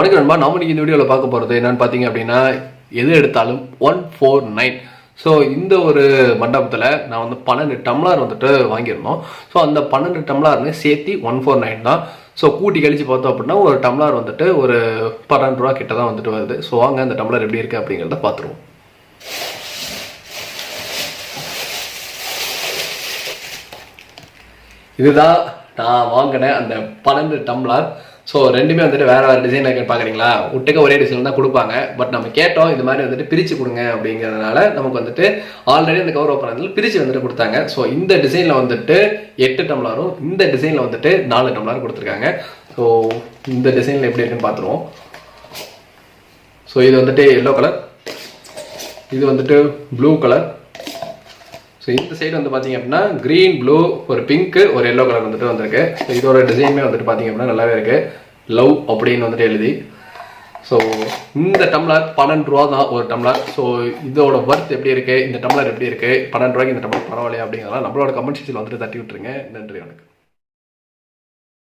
வணக்கம் நண்பா. நாம இன்னைக்கு இந்த வீடியோவில் பார்க்க போகிறது என்னன்னு பார்த்தீங்க அப்படின்னா, எது எடுத்தாலும் 149. ஸோ இந்த ஒரு மண்டபத்தில் நான் வந்து 12 டம்ளர் வந்துட்டு வாங்கியிருந்தோம். ஸோ அந்த 12 டம்ளர்னு சேர்த்து 149 தான். ஸோ கூட்டி கழிச்சு பார்த்தோம் அப்படின்னா ஒரு டம்ளர் வந்துட்டு ஒரு 12 ரூபா கிட்ட தான் வந்துட்டு வருது. ஸோ வாங்க அந்த டம்ளர் எப்படி இருக்குது அப்படிங்கிறத பார்த்துருவோம். இதுதான் நான் வாங்கின அந்த 12 டம்ளர். ஸோ ரெண்டுமே வந்துட்டு வேறு வேறு டிசைன் பார்க்குறீங்களா, ஒட்டுக்க ஒரே டிசைன் தான் கொடுப்பாங்க. பட் நம்ம கேட்டோம் இது மாதிரி வந்துட்டு பிரித்து கொடுங்க அப்படிங்கிறதுனால நமக்கு வந்துட்டு ஆல்ரெடி அந்த கவர் ஓப்பன் பிரித்து வந்துட்டு கொடுத்தாங்க. ஸோ இந்த டிசைனில் வந்துட்டு 8 டம்ளரும் இந்த டிசைனில் வந்துட்டு 4 டம்ளர் கொடுத்துருக்காங்க. ஸோ இந்த டிசைனில் எப்படி இருக்குன்னு பார்த்துருவோம். ஸோ இது வந்துட்டு எல்லோ கலர், இது வந்துட்டு ப்ளூ கலர். ஸோ இந்த சைடு வந்து பார்த்தீங்க அப்படின்னா க்ரீன், ப்ளூ, ஒரு பிங்க்கு, ஒரு எல்லோ கலர் வந்துட்டு வந்திருக்கு. ஸோ இதோட டிசைனுமே வந்துட்டு பார்த்தீங்க அப்படின்னா நல்லாவே இருக்குது. லவ் அப்படின்னு வந்துட்டு எழுதி. ஸோ இந்த டம்ளர் 12 ரூபா தான் ஒரு டம்ளர். ஸோ இதோட ஒர்த் எப்படி இருக்குது, இந்த டம்ளர் எப்படி இருக்குது, 12 ரூபாய்க்கு இந்த டம்ளர் பரவாயில்லையா அப்படிங்கிறதெல்லாம் நம்மளோட கமெண்ட் செக்ஷனில் வந்துட்டு தட்டி விட்டுருங்க. நன்றி, வணக்கம்.